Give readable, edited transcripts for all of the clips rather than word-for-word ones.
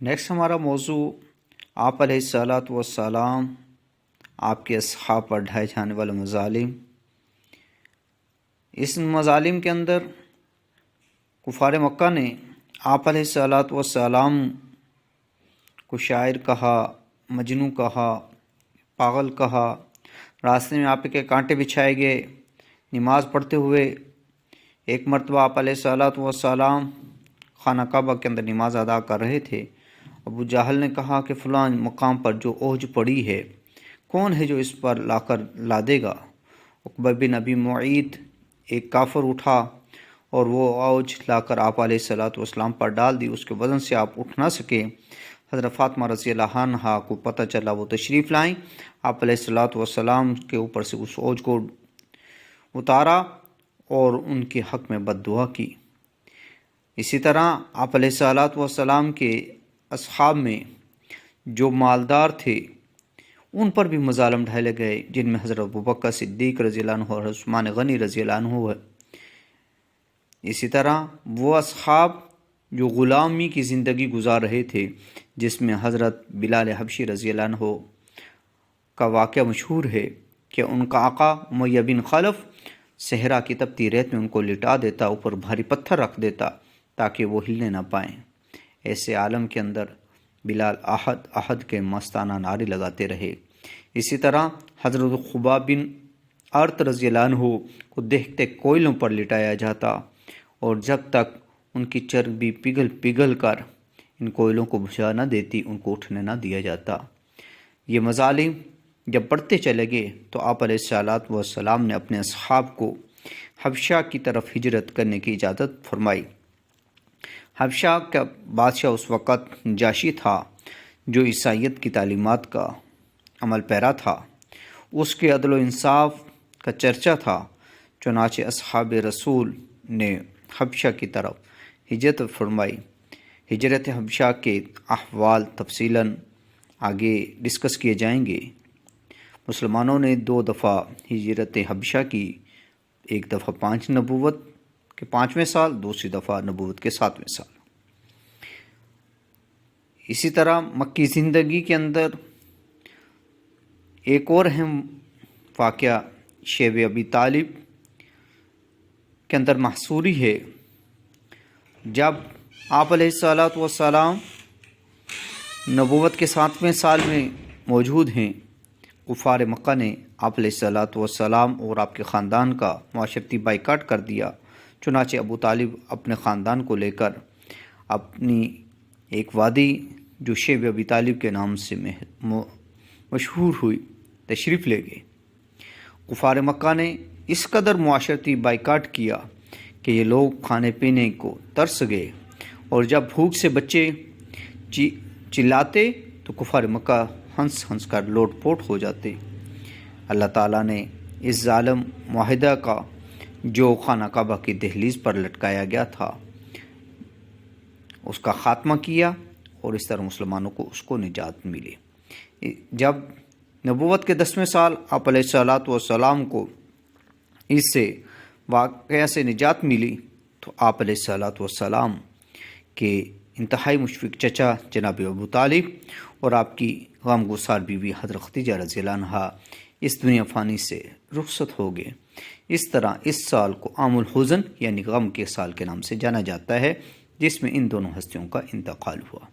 Next ہمارا موضوع آپ علیہ الصلاۃ والسلام آپ کے اصحاب پر ڈھائے جانے والے مظالم۔ اس مظالم کے اندر کفار مکہ نے آپ علیہ الصلاۃ والسلام کو شاعر کہا، مجنوں کہا، پاگل کہا، راستے میں آپ کے کانٹے بچھائے گئے۔ نماز پڑھتے ہوئے ایک مرتبہ آپ علیہ الصلاۃ والسلام خانہ کعبہ کے اندر نماز ادا کر رہے تھے۔ ابو جہل نے کہا کہ فلاں مقام پر جو اوج پڑی ہے، کون ہے جو اس پر لا دے گا؟ عقبہ بن ابی معیط ایک کافر اٹھا اور وہ اوج لا کر آپ علیہ الصلاۃ والسلام پر ڈال دی۔ اس کے وزن سے آپ اٹھ نہ سکے۔ حضرت فاطمہ رضی اللہ عنہا کو پتہ چلا، وہ تشریف لائیں، آپ علیہ الصلاۃ والسلام کے اوپر سے اس اوج کو اتارا اور ان کے حق میں بد دعا کی۔ اسی طرح آپ علیہ الصلاۃ والسلام کے اصحاب میں جو مالدار تھے ان پر بھی مظالم ڈھائے گئے، جن میں حضرت ابوبکر صدیق رضی اللہ عنہ اور عثمان غنی رضی اللہ عنہ ہے۔ اسی طرح وہ اصحاب جو غلامی کی زندگی گزار رہے تھے، جس میں حضرت بلال حبشی رضی اللہ عنہ کا واقعہ مشہور ہے کہ ان کا آقا امیہ بن خلف صحرا کی تپتی ریت میں ان کو لٹا دیتا، اوپر بھاری پتھر رکھ دیتا تاکہ وہ ہلنے نہ پائیں۔ ایسے عالم کے اندر بلال احد احد کے مستانہ نعرے لگاتے رہے۔ اسی طرح حضرت خباب بن ارت رضی اللہ عنہ کو دیکھتے کوئلوں پر لٹایا جاتا، اور جب تک ان کی چربی پگھل پگھل کر ان کوئلوں کو بجھا نہ دیتی، ان کو اٹھنے نہ دیا جاتا۔ یہ مظالم جب بڑھتے چلے گئے تو آپ علیہ الصلاۃ والسلام نے اپنے اصحاب کو حبشہ کی طرف ہجرت کرنے کی اجازت فرمائی۔ حبشہ کا بادشاہ اس وقت نجاشی تھا، جو عیسائیت کی تعلیمات کا عمل پیرا تھا۔ اس کے عدل و انصاف کا چرچا تھا، چنانچہ اصحاب رسول نے حبشہ کی طرف ہجرت فرمائی۔ ہجرت حبشہ کے احوال تفصیلاً آگے ڈسکس کیے جائیں گے۔ مسلمانوں نے 2 دفعہ ہجرت حبشہ کی، ایک دفعہ 5 نبوت کے 5ویں سال، دوسری دفعہ نبوت کے 7ویں سال۔ اسی طرح مکی زندگی کے اندر ایک اور اہم واقعہ شیب ابی طالب کے اندر محصوری ہے۔ جب آپ علیہ الصلاۃ والسلام نبوت کے 7ویں سال میں موجود ہیں، کفار مکہ نے آپ علیہ الصلاۃ والسلام اور آپ کے خاندان کا معاشرتی بائیکاٹ کر دیا۔ چنانچہ ابو طالب اپنے خاندان کو لے کر اپنی ایک وادی جو شیب ابی طالب کے نام سے مشہور ہوئی تشریف لے گئے۔ کفار مکہ نے اس قدر معاشرتی بائیکاٹ کیا کہ یہ لوگ کھانے پینے کو ترس گئے، اور جب بھوک سے بچے چلاتے تو کفار مکہ ہنس ہنس کر لوٹ پوٹ ہو جاتے۔ اللہ تعالیٰ نے اس ظالم معاہدہ کا جو خانہ کعبہ کی دہلیز پر لٹکایا گیا تھا، اس کا خاتمہ کیا، اور اس طرح مسلمانوں کو اس کو نجات ملی۔ جب نبوت کے 10ویں سال آپ علیہ الصلاۃ والسلام کو اس سے واقعہ سے نجات ملی، تو آپ علیہ الصلاۃ والسلام کے انتہائی مشفق چچا جناب ابو طالب اور آپ کی غم گسار بیوی حضرت خدیجہ رضی اللہ عنہا اس دنیا فانی سے رخصت ہو گئے۔ اس طرح اس سال کو عام الحزن یعنی غم کے سال کے نام سے جانا جاتا ہے، جس میں ان دونوں ہستیوں کا انتقال ہوا۔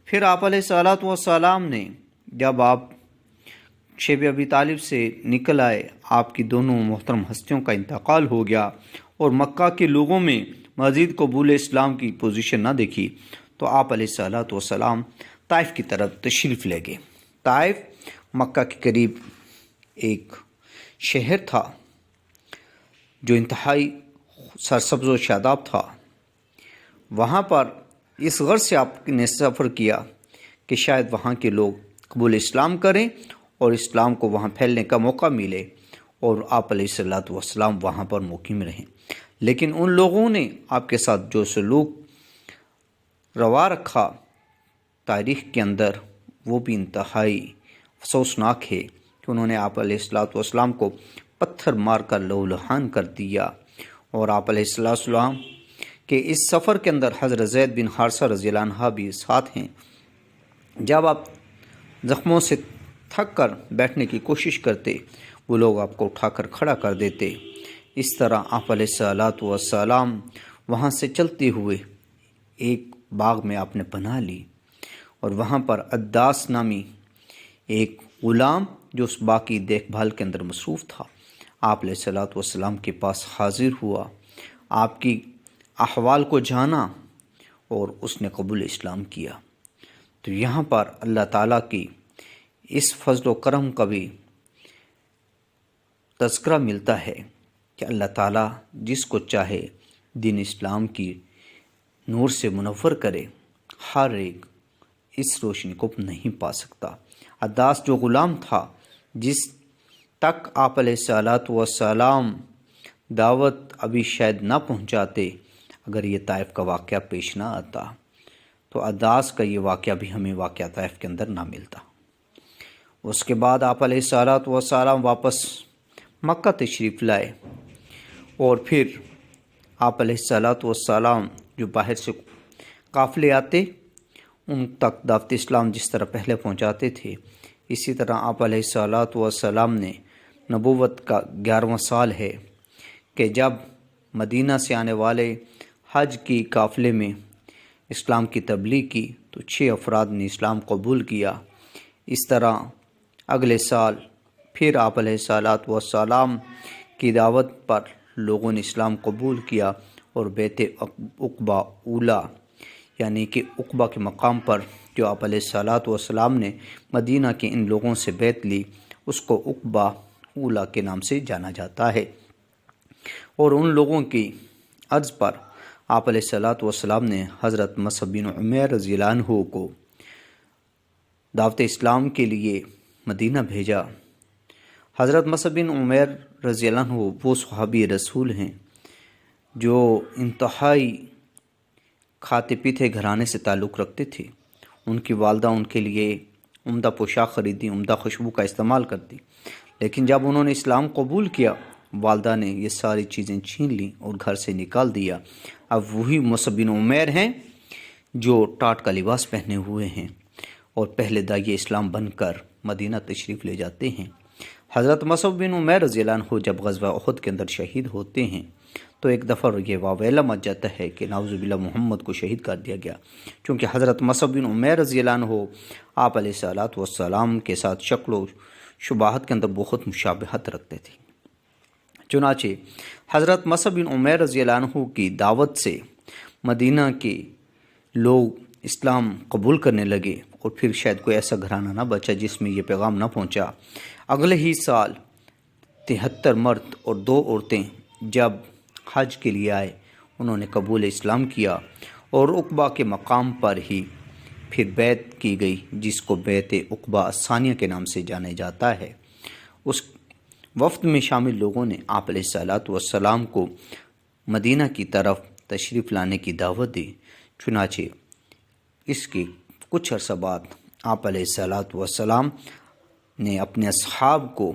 پھر آپ علیہ الصلاۃ والسلام نے جب آپ شیب ابی طالب سے نکل آئے، آپ کی دونوں محترم ہستیوں کا انتقال ہو گیا، اور مکہ کے لوگوں میں مزید قبول اسلام کی پوزیشن نہ دیکھی، تو آپ علیہ الصلاۃ والسلام طائف کی طرف تشریف لے گئے۔ طائف مکہ کے قریب ایک شہر تھا جو انتہائی سرسبز و شاداب تھا۔ وہاں پر اس غرض سے آپ نے سفر کیا کہ شاید وہاں کے لوگ قبول اسلام کریں اور اسلام کو وہاں پھیلنے کا موقع ملے، اور آپ علیہ الصلاۃ والسلام وہاں پر مقیم رہیں۔ لیکن ان لوگوں نے آپ کے ساتھ جو سلوک روا رکھا تاریخ کے اندر، وہ بھی انتہائی افسوسناک ہے کہ انہوں نے آپ علیہ الصلاۃ والسلام کو پتھر مار کر لہو لہان کر دیا، اور آپ علیہ الصلاۃ والسلام کہ اس سفر کے اندر حضرت زید بن حارثہ رضی اللہ عنہ بھی ساتھ ہیں۔ جب آپ زخموں سے تھک کر بیٹھنے کی کوشش کرتے، وہ لوگ آپ کو اٹھا کر کھڑا کر دیتے۔ اس طرح آپ علیہ الصلاۃ والسلام وہاں سے چلتے ہوئے ایک باغ میں آپ نے پناہ لی، اور وہاں پر عداس نامی ایک غلام جو اس باغ کی دیکھ بھال کے اندر مصروف تھا، آپ علیہ الصلاۃ والسلام کے پاس حاضر ہوا، آپ کی احوال کو جانا اور اس نے قبول اسلام کیا۔ تو یہاں پر اللہ تعالیٰ کی اس فضل و کرم کا بھی تذکرہ ملتا ہے کہ اللہ تعالیٰ جس کو چاہے دین اسلام کی نور سے منور کرے، ہر ایک اس روشنی کو نہیں پا سکتا۔ عداس جو غلام تھا، جس تک آپ علیہ الصلاۃ والسلام دعوت ابھی شاید نہ پہنچاتے، اگر یہ طائف کا واقعہ پیش نہ آتا تو عداس کا یہ واقعہ بھی ہمیں واقعہ طائف کے اندر نہ ملتا۔ اس کے بعد آپ علیہ الصلاۃ والسلام واپس مکہ تشریف لائے، اور پھر آپ علیہ الصلاۃ والسلام جو باہر سے قافلے آتے ان تک دعوت اسلام جس طرح پہلے پہنچاتے تھے، اسی طرح آپ علیہ الصلاۃ والسلام نے نبوت کا 11واں سال ہے کہ جب مدینہ سے آنے والے حج کی قافلے میں اسلام کی تبلیغ کی تو 6 افراد نے اسلام قبول کیا۔ اس طرح اگلے سال پھر آپ علیہ الصلاۃ والسلام کی دعوت پر لوگوں نے اسلام قبول کیا، اور بیت عقبہ اولا یعنی کہ عقبہ کے مقام پر جو آپ علیہ الصلاۃ والسلام نے مدینہ کے ان لوگوں سے بیعت لی، اس کو عقبہ اولا کے نام سے جانا جاتا ہے۔ اور ان لوگوں کی عرض پر آپ علیہ الصلاۃ والسلام نے حضرت مصعب بن عمیر رضی اللہ عنہ کو دعوت اسلام کے لیے مدینہ بھیجا۔ حضرت مصعب بن عمیر رضی اللہ عنہ وہ صحابی رسول ہیں جو انتہائی کھاتے پیتے گھرانے سے تعلق رکھتے تھے۔ ان کی والدہ ان کے لیے عمدہ پوشاک خریدی، عمدہ خوشبو کا استعمال کرتی، لیکن جب انہوں نے اسلام قبول کیا، والدہ نے یہ ساری چیزیں چھین لیں اور گھر سے نکال دیا۔ اب وہی مصعب بن عمیر ہیں جو ٹاٹ کا لباس پہنے ہوئے ہیں اور پہلے داعی اسلام بن کر مدینہ تشریف لے جاتے ہیں۔ حضرت مصعب بن عمیر رضی اللہ عنہ جب غزوہ احد کے اندر شہید ہوتے ہیں تو ایک دفعہ یہ واویلا مچ جاتا ہے کہ نعوذ باللہ محمد کو شہید کر دیا گیا، چونکہ حضرت مصعب بن عمیر رضی اللہ عنہ آپ علیہ الصلاۃ والسلام کے ساتھ شکل و شباہت کے اندر بہت مشابہت رکھتے تھے۔ چنانچہ حضرت مصعب بن عمیر رضی اللہ عنہ کی دعوت سے مدینہ کے لوگ اسلام قبول کرنے لگے، اور پھر شاید کوئی ایسا گھرانہ نہ بچا جس میں یہ پیغام نہ پہنچا۔ اگلے ہی سال 73 مرد اور 2 عورتیں جب حج کے لیے آئے، انہوں نے قبول اسلام کیا، اور عقبہ کے مقام پر ہی پھر بیعت کی گئی، جس کو بیعت عقبہ ثانیہ کے نام سے جانا جاتا ہے۔ اس وفد میں شامل لوگوں نے آپ علیہ الصلاۃ والسلام کو مدینہ کی طرف تشریف لانے کی دعوت دی۔ چنانچہ اس کے کچھ عرصہ بعد آپ علیہ الصلاۃ والسلام نے اپنے اصحاب کو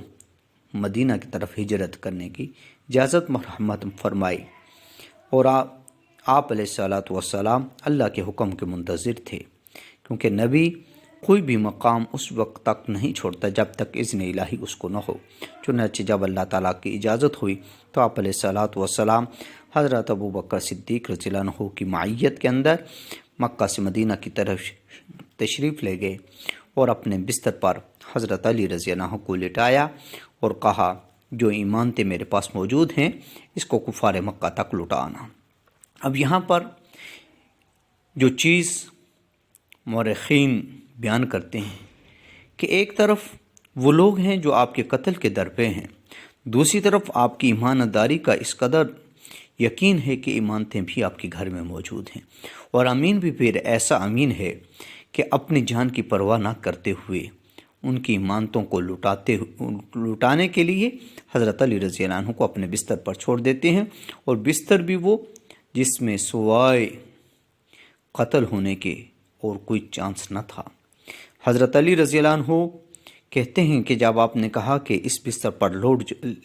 مدینہ کی طرف ہجرت کرنے کی اجازت مرحمت فرمائی، اور آپ علیہ الصلاۃ والسلام اللہ کے حکم کے منتظر تھے، کیونکہ نبی کوئی بھی مقام اس وقت تک نہیں چھوڑتا جب تک اذن الہی اس کو نہ ہو۔ چنانچہ جب اللہ تعالیٰ کی اجازت ہوئی تو آپ علیہ الصلاۃ والسلام حضرت ابوبکر صدیق رضی اللہ عنہ کی معیت کے اندر مکہ سے مدینہ کی طرف تشریف لے گئے، اور اپنے بستر پر حضرت علی رضی اللہ عنہ کو لٹایا اور کہا، جو ایمانتیں میرے پاس موجود ہیں اس کو کفار مکہ تک لٹانا۔ اب یہاں پر جو چیز مورخین بیان کرتے ہیں کہ ایک طرف وہ لوگ ہیں جو آپ کے قتل کے در پہ ہیں، دوسری طرف آپ کی ایمانداری کا اس قدر یقین ہے کہ ایمانتیں بھی آپ کے گھر میں موجود ہیں، اور امین بھی پھر ایسا امین ہے کہ اپنی جان کی پرواہ نہ کرتے ہوئے ان کی ایمانتوں کو لٹانے کے لیے حضرت علی رضی اللہ عنہ کو اپنے بستر پر چھوڑ دیتے ہیں، اور بستر بھی وہ جس میں سوائے قتل ہونے کے اور کوئی چانس نہ تھا۔ حضرت علی رضی اللہ عنہ کہتے ہیں کہ جب آپ نے کہا کہ اس بستر پر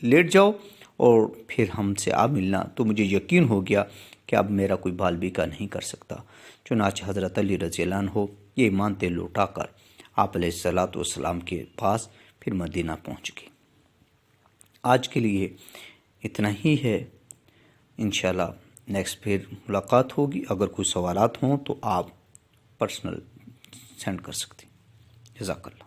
لیٹ جاؤ اور پھر ہم سے آ ملنا، تو مجھے یقین ہو گیا کہ اب میرا کوئی بال بیکا نہیں کر سکتا۔ چنانچہ حضرت علی رضی اللہ عنہ یہ مانتے لوٹا کر آپ علیہ الصلوۃ والسلام کے پاس پھر مدینہ پہنچ گئے۔ آج کے لیے اتنا ہی ہے، انشاءاللہ نیکسٹ پھر ملاقات ہوگی۔ اگر کوئی سوالات ہوں تو آپ پرسنل سینڈ کر سکتے ہیں۔ جزاک اللہ۔